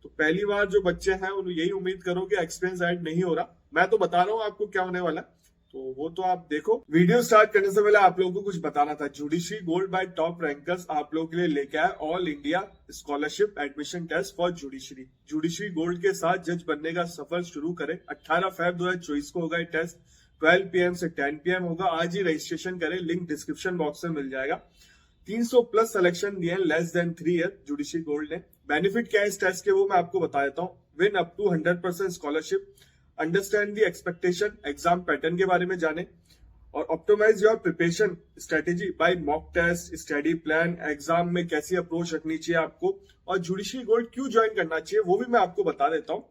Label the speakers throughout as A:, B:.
A: तो पहली बार जो बच्चे हैं उन्हें यही उम्मीद करो कि एक्सपीरियंस ऐड नहीं हो रहा। मैं तो बता रहा हूँ आपको क्या होने वाला है, तो वो तो आप देखो। वीडियो स्टार्ट करने से पहले आप लोगों को कुछ बताना था। Judiciary gold by top rankers आप लोगों के लिए लेके आए all India scholarship admission test for judiciary. Judiciary gold के साथ जज बनने का सफर शुरू करें। 18 फेब 2024 को होगा ये टेस्ट। 12 PM से 10 PM होगा। आज ही रजिस्ट्रेशन करें, लिंक डिस्क्रिप्शन बॉक्स में मिल जाएगा। 300 प्लस सिलेक्शन दिए less than 3 year judiciary gold ने। बेनिफिट क्या है इस टेस्ट के वो मैं आपको बता देता हूँ। Win up to 100% scholarship, understand the expectation, exam pattern के बारे में जाने, और optimise your preparation strategy by mock test, study plan, exam में कैसी अप्रोच रखनी चाहिए आपको, और जुडिशरी गोल्ड क्यों ज्वाइन करना चाहिए वो भी मैं आपको बता देता हूँ।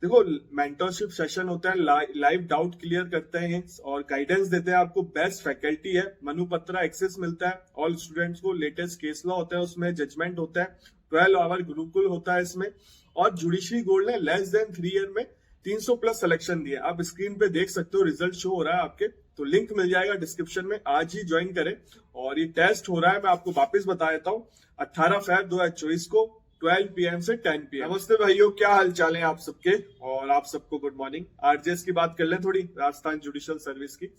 A: देखो, मेंटरशिप सेशन होता है, लाइव डाउट क्लियर करते हैं और गाइडेंस देते हैं आपको। बेस्ट फैकल्टी है, मनुपत्रा एक्सेस मिलता है ऑल स्टूडेंट्स को। लेटेस्ट केस लॉ होता है उसमें, जजमेंट होता है, 12 आवर गुरुकुल होता है इसमें। और जुडिशरी गोल्ड ने लेस देन 3 ईयर में 300 प्लस सिलेक्शन दिए। आप स्क्रीन पे देख सकते हो, रिजल्ट शो हो रहा है आपके, तो लिंक मिल जाएगा डिस्क्रिप्शन में। आज ही ज्वाइन करें। और ये टेस्ट हो रहा है, मैं आपको वापस बता देता हूँ, 18 फेब 2024 को 12 PM से 10 PM। नमस्ते भाइयों, क्या हाल चाल है आप सबके, और आप सबको गुड मॉर्निंग। आरजेएस की बात कर लें थोड़ी, राजस्थान जुडिशियल सर्विस की।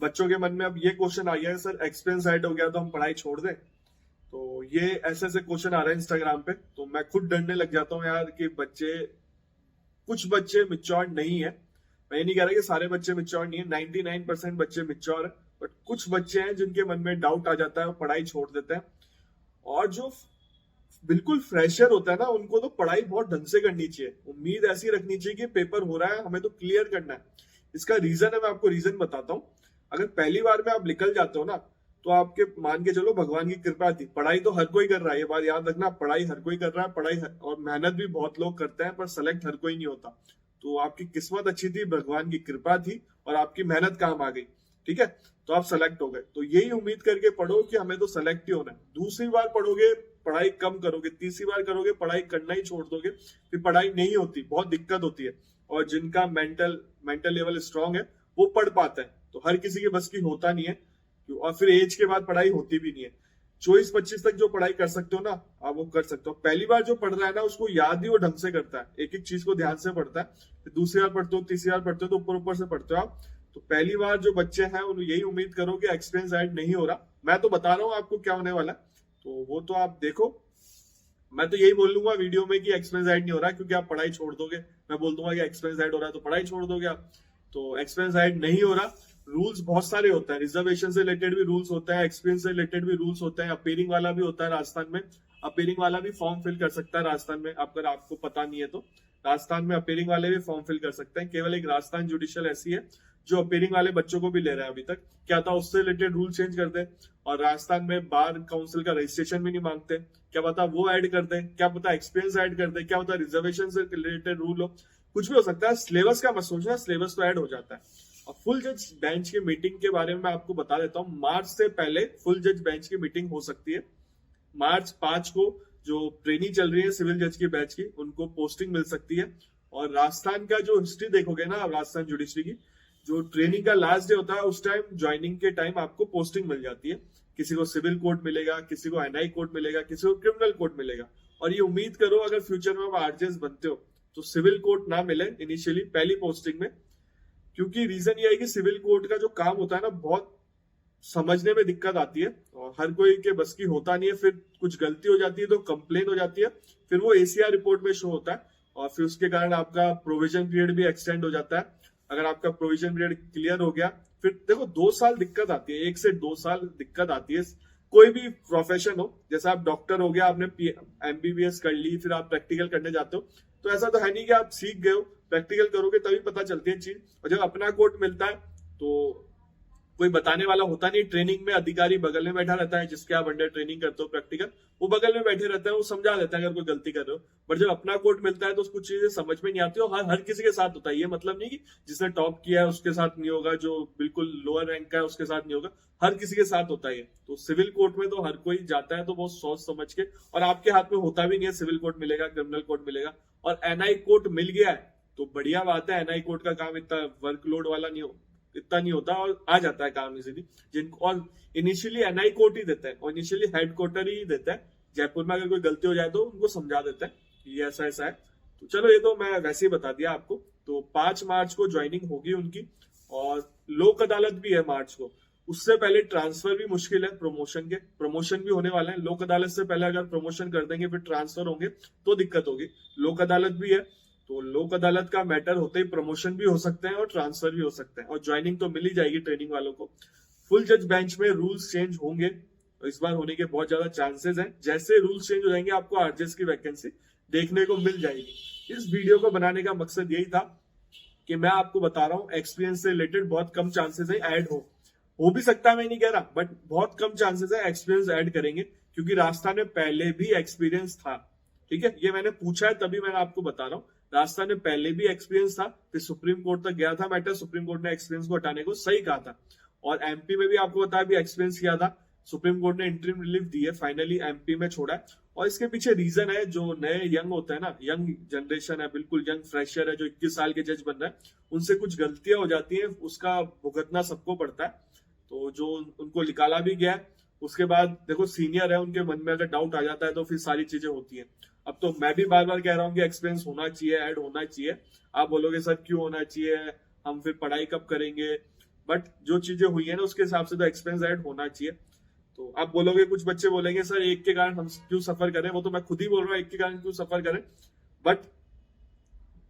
A: बच्चों के मन में अब ये क्वेश्चन आ गया है, सर एक्सपीरियंस ऐड हो गया तो हम पढ़ाई छोड़ दें। तो ये ऐसे ऐसे क्वेश्चन आ रहे हैं इंस्टाग्राम पे, तो मैं खुद डरने लग जाता हूँ यार कि कुछ बच्चे मिच्योर नहीं है। मैं ये नहीं कह रहा कि सारे बच्चे मिच्योर नहीं है, 99% बच्चे मिच्योर है, बट कुछ बच्चे हैं जिनके मन में डाउट आ जाता है, वो पढ़ाई छोड़ देते हैं। और जो बिल्कुल फ्रेशर होता है ना, उनको तो पढ़ाई बहुत ढंग से करनी चाहिए। उम्मीद ऐसी रखनी चाहिए कि पेपर हो रहा है, हमें तो क्लियर करना है। इसका रीजन है, मैं आपको रीजन बताता हूँ। अगर पहली बार में आप निकल जाते हो ना, तो आपके मान के चलो भगवान की कृपा थी। पढ़ाई तो हर कोई कर रहा है, ये बात याद रखना, पढ़ाई हर कोई कर रहा है, और मेहनत भी बहुत लोग करते हैं, पर सेलेक्ट हर कोई नहीं होता। तो आपकी किस्मत अच्छी थी, भगवान की कृपा थी, और आपकी मेहनत काम आ गई, ठीक है, तो आप सेलेक्ट हो गए। तो यही उम्मीद करके पढ़ो कि हमें तो सेलेक्ट ही होना है। दूसरी बार पढ़ोगे, पढ़ाई कम करोगे, तीसरी बार करोगे, पढ़ाई करना ही छोड़ दोगे, फिर पढ़ाई नहीं होती, बहुत दिक्कत होती है। और जिनका मेंटल लेवल स्ट्रांग है वो पढ़ पाता है, तो हर किसी के बस की होता नहीं है। और फिर एज के बाद पढ़ाई होती भी नहीं है। 24-25 तक जो पढ़ाई कर सकते हो ना, आप वो कर सकते हो। पहली बार जो पढ़ रहा है ना, उसको याद ही वो ढंग से करता है, एक एक चीज को ध्यान से पढ़ता है। फिर दूसरी बार पढ़ते हो, तीसरी बार पढ़ते हो, तो ऊपर ऊपर से पढ़ते हो आप। तो पहली बार जो बच्चे हैं उन्हें यही उम्मीद करो कि एक्सपीरियंस ऐड नहीं हो रहा। मैं तो बता रहा हूँ आपको क्या होने वाला है, तो वो तो आप देखो। मैं तो यही बोल लूंगा वीडियो में कि एक्सपीरियंस ऐड नहीं हो रहा, क्योंकि आप पढ़ाई छोड़ दोगे। मैं बोल दूंगा कि एक्सपीरियंस ऐड हो रहा है तो पढ़ाई छोड़ दोगे आप। तो एक्सपीरियंस ऐड नहीं हो रहा। रूल्स बहुत सारे होते हैं, रिजर्वेशन से रिलेटेड भी रूल्स होता है, एक्सपीरियंस से रिलेटेड भी रूल्स होते हैं, अपीयरिंग वाला भी होता है राजस्थान में। अपीयरिंग वाला भी फॉर्म फिल कर सकता है राजस्थान में, अगर आपको पता नहीं है तो। राजस्थान में अपीयरिंग वाले भी फॉर्म फिल कर सकते हैं। केवल एक राजस्थान जुडिशियल ऐसी है जो अपीयरिंग वाले बच्चों को भी ले रहा है अभी तक। क्या था, उससे रिलेटेड रूल चेंज कर दे। और राजस्थान में बार काउंसिल का रजिस्ट्रेशन भी नहीं मांगते, क्या पता वो ऐड कर दे, क्या पता एक्सपीरियंस ऐड कर दे, क्या पता रिजर्वेशन से रिलेटेड रूल हो, कुछ भी हो सकता है। सिलेबस का मत सोचना, सिलेबस तो ऐड हो जाता है। और फुल जज बेंच की मीटिंग के बारे में मैं आपको बता देता हूँ। मार्च से पहले फुल जज बेंच की मीटिंग हो सकती है। मार्च 5 को जो ट्रेनिंग चल रही है सिविल जज की बैच की, उनको पोस्टिंग मिल सकती है। और राजस्थान का जो हिस्ट्री देखोगे ना, राजस्थान जुडिशरी की, जो ट्रेनिंग का लास्ट डे होता है उस टाइम, ज्वाइनिंग के टाइम आपको पोस्टिंग मिल जाती है। किसी को सिविल कोर्ट मिलेगा, किसी को एनआई कोर्ट मिलेगा, किसी को क्रिमिनल कोर्ट मिलेगा। और ये उम्मीद करो अगर फ्यूचर में आप आरजेएस बनते हो तो सिविल कोर्ट ना मिले इनिशियली पहली पोस्टिंग में। क्योंकि रीजन ये है कि सिविल कोर्ट का जो काम होता है ना, बहुत समझने में दिक्कत आती है, और हर कोई के बस की होता नहीं है। फिर कुछ गलती हो जाती है तो कंप्लेन हो जाती है, फिर वो एसीआर रिपोर्ट में शो होता है, और फिर उसके कारण आपका प्रोविजन पीरियड भी एक्सटेंड हो जाता है। अगर आपका प्रोविजन पीरियड क्लियर हो गया, फिर देखो 2 साल दिक्कत आती है, 1 से 2 साल दिक्कत आती है। कोई भी प्रोफेशन हो, जैसे आप डॉक्टर हो गया, आपने एमबीबीएस कर ली, फिर आप प्रैक्टिकल करने जाते हो, तो ऐसा तो है नहीं कि आप सीख गए हो, प्रैक्टिकल करोगे तभी पता चलती है चीज। और जब अपना कोर्ट मिलता है तो कोई बताने वाला होता नहीं। ट्रेनिंग में अधिकारी बगल में बैठा रहता है, जिसके आप अंडर ट्रेनिंग करते हो प्रैक्टिकल, वो बगल में बैठे रहता है, वो समझा देता है अगर कोई गलती कर रहे हो। बट जब अपना कोर्ट मिलता है तो कुछ चीजें समझ में नहीं आती, और हर किसी के साथ होता है। ये मतलब नहीं कि जिसने टॉप किया है उसके साथ नहीं होगा, जो बिल्कुल लोअर रैंक का है उसके साथ नहीं होगा, हर किसी के साथ होता है। तो सिविल कोर्ट में तो हर कोई जाता है तो बहुत सोच समझ के, और आपके हाथ में होता भी नहीं है सिविल कोर्ट मिलेगा, क्रिमिनल कोर्ट मिलेगा। और एनआई कोर्ट मिल गया है तो बढ़िया बात है। एनआई कोर्ट का काम इतना वर्कलोड वाला इतना नहीं होता, और आ जाता है काम इजीली जिनको। और इनिशियली एनआई कोर्ट ही देता है, और इनिशियली हेडक्वार्टर ही देता है। जयपुर में अगर कोई गलती हो जाए तो उनको समझा देता है ये ऐसा ऐसा है। तो चलो ये तो मैं वैसे ही बता दिया आपको। तो 5 मार्च को ज्वाइनिंग होगी उनकी, और लोक अदालत भी है मार्च को। उससे पहले ट्रांसफर भी मुश्किल है, प्रमोशन भी होने वाला है। लोक अदालत से पहले अगर प्रमोशन कर देंगे फिर ट्रांसफर होंगे तो दिक्कत होगी। लोक अदालत भी है, तो लोक अदालत का मैटर होते ही प्रमोशन भी हो सकते हैं और ट्रांसफर भी हो सकते हैं, और ज्वाइनिंग तो मिल ही जाएगी ट्रेनिंग वालों को। फुल जज बेंच में रूल्स चेंज होंगे, तो इस बार होने के बहुत ज्यादा चांसेस हैं। जैसे रूल्स चेंज हो जाएंगे आपको आरजेएस की वैकेंसी देखने को मिल जाएगी। इस वीडियो को बनाने का मकसद यही था कि मैं आपको बता रहा हूँ एक्सपीरियंस से रिलेटेड बहुत कम चांसेस है ऐड हो भी सकता है, मैं नहीं कह रहा, बट बहुत कम चांसेस है एक्सपीरियंस ऐड करेंगे, क्योंकि राजस्थान में पहले भी एक्सपीरियंस था। ठीक है, ये मैंने पूछा है तभी मैंने आपको बता रहा हूँ। राजस्थान में पहले भी एक्सपीरियंस था, फिर सुप्रीम कोर्ट तक गया था मैटर, सुप्रीम कोर्ट ने एक्सपीरियंस को हटाने को सही कहा था। और एमपी में भी आपको बताया भी एक्सपीरियंस किया था, सुप्रीम कोर्ट ने इंटरिम रिलीफ दी है, फाइनली एमपी में छोड़ा है। और इसके पीछे रीजन है, जो नए यंग होता है ना, यंग जनरेशन है, बिल्कुल यंग फ्रेशर है, जो 21 साल के जज बन रहा है, उनसे कुछ गलतियां हो जाती हैं, उसका भुगतना सबको पड़ता है। तो जो उनको निकाला भी गया है, उसके बाद देखो सीनियर है, उनके मन में अगर डाउट आ जाता है तो फिर सारी चीजें होती हैं। अब तो मैं भी बार बार कह रहा हूँ कि एक्सपीरियंस होना चाहिए, ऐड होना चाहिए। आप बोलोगे सर क्यों होना चाहिए, हम फिर पढ़ाई कब करेंगे, बट जो चीजें हुई है ना उसके हिसाब से तो एक्सपीरियंस ऐड होना चाहिए। तो आप बोलोगे, कुछ बच्चे बोलेंगे सर एक के कारण हम क्यों सफर करें, वो तो मैं खुद ही बोल रहा हूँ एक के कारण क्यों सफर करें, बट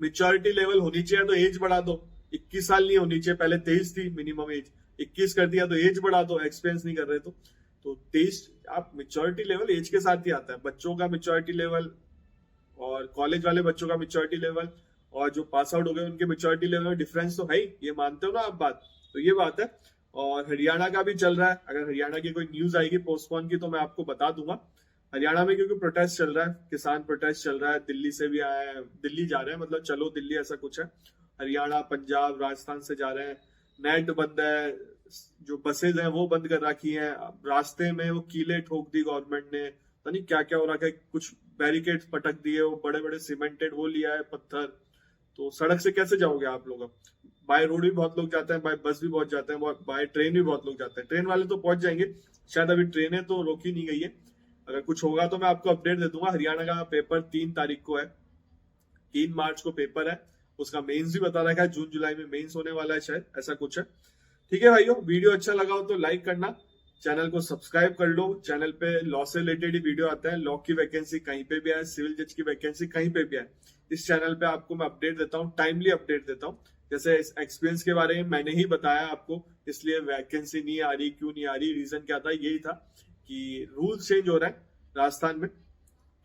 A: मेच्योरिटी लेवल होनी चाहिए तो एज बढ़ा दो। 21 साल नहीं होनी चाहिए, पहले 23 थी मिनिमम एज, 21 कर दिया तो एज बढ़ा दो, एक्सपीरियंस नहीं कर रहे तो 23। आप मेच्योरिटी लेवल एज के साथ ही आता है, बच्चों का मेच्योरिटी लेवल और कॉलेज वाले बच्चों का मेच्योरिटी लेवल और जो पास आउट हो गए उनके मेच्योरिटी लेवल में डिफरेंस तो है ही, ये मानते हो ना आप बात, तो ये बात है। और हरियाणा का भी चल रहा है, अगर हरियाणा की कोई न्यूज आएगी पोस्टपोन की तो मैं आपको बता दूंगा। हरियाणा में क्योंकि प्रोटेस्ट चल रहा है, किसान प्रोटेस्ट चल रहा है, दिल्ली से भी आया है, दिल्ली जा रहे हैं, मतलब चलो दिल्ली ऐसा कुछ है। हरियाणा, पंजाब, राजस्थान से जा रहे हैं। नेट बंद है, जो बसेज हैं वो बंद कर रखी हैं, रास्ते में वो कीले ठोक दी गवर्नमेंट ने, पता नहीं क्या क्या हो रखा है, कुछ बैरिकेड पटक दिए, वो बड़े बड़े सीमेंटेड वो लिया है पत्थर। तो सड़क से कैसे जाओगे आप लोग? बाय रोड भी बहुत लोग जाते हैं, बाय बस भी बहुत जाते हैं, बाय ट्रेन भी बहुत लोग जाते हैं। ट्रेन वाले तो पहुंच जाएंगे शायद, अभी ट्रेनें तो रोकी नहीं गई है। अगर कुछ होगा तो मैं आपको अपडेट दे दूंगा। हरियाणा का पेपर 3 तारीख को है, 3 मार्च को पेपर है, उसका मेंस भी बता रखा है, जून जुलाई में मेंस होने वाला है शायद, ऐसा कुछ है। ठीक है भाइयों, वीडियो अच्छा लगा हो तो लाइक करना, चैनल को सब्सक्राइब कर लो। चैनल पे लॉ से रिलेटेड ही वीडियो आता है, लॉ की वैकेंसी कहीं पे भी आए, सिविल जज की वैकेंसी कहीं पे भी आए, इस चैनल पे आपको मैं अपडेट देता हूँ, टाइमली अपडेट देता हूँ। जैसे एक्सपीरियंस के बारे में मैंने ही बताया आपको, इसलिए वैकेंसी नहीं आ रही, क्यों नहीं आ रही, रीजन क्या था, यही था कि रूल चेंज हो रहा है राजस्थान में,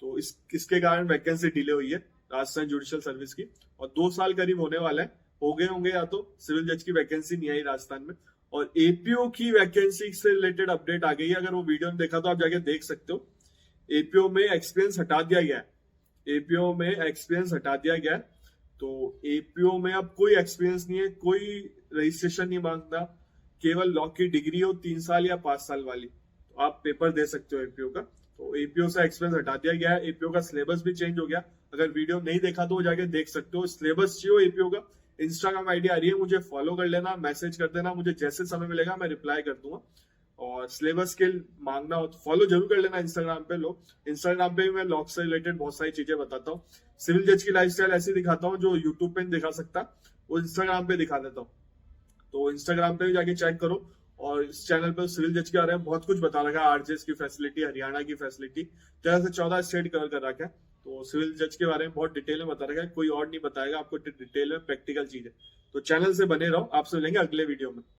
A: तो इसके कारण वैकेंसी डिले हुई है राजस्थान जुडिशियल सर्विस की। और 2 साल करीब होने वाला है, हो गए होंगे, या तो सिविल जज की वैकेंसी नहीं आई राजस्थान में। और एपीओ की वैकेंसी से रिलेटेड अपडेट आ गई है, अगर वो वीडियो में देखा तो आप जाके देख सकते हो। एपीओ में एक्सपीरियंस हटा दिया गया है, एपीओ में एक्सपीरियंस हटा दिया गया है। तो एपीओ में अब कोई एक्सपीरियंस नहीं है, कोई रजिस्ट्रेशन नहीं मांगता, केवल लॉ की डिग्री हो 3 साल या 5 साल वाली, तो आप पेपर दे सकते हो एपीओ का। तो एपीओ से एक्सपीरियंस हटा दिया गया है, एपीओ का सिलेबस भी चेंज हो गया। अगर वीडियो नहीं देखा तो वो जाके देख सकते हो, सिलेबस चाहिए एपीओ का। इंस्टाग्राम आईडी आ रही है, मुझे फॉलो कर लेना, मैसेज कर देना, मुझे जैसे समय मिलेगा मैं रिप्लाई कर दूंगा। और सिलेबस के मांगना हो तो फॉलो जरूर कर लेना इंस्टाग्राम पे। लोग इंस्टाग्राम पे भी मैं लॉ से रिलेटेड बहुत सारी चीजें बताता हूँ। सिविल जज की लाइफस्टाइल ऐसी दिखाता हूँ जो यूट्यूब पे नहीं दिखा सकता, वो इंस्टाग्राम पे दिखा देता हूँ। तो इंस्टाग्राम पे भी जाके चेक करो। और इस चैनल पर सिविल जज के बारे में बहुत कुछ बता रखा है, आरजेएस की फैसिलिटी, हरियाणा की फैसिलिटी, 13 से 14 स्टेट कवर कर रखा है। तो सिविल जज के बारे में बहुत डिटेल में बता रखा है, कोई और नहीं बताएगा आपको, डिटेल में प्रैक्टिकल चीज है। तो चैनल से बने रहो, आपसे मिलेंगे अगले वीडियो में।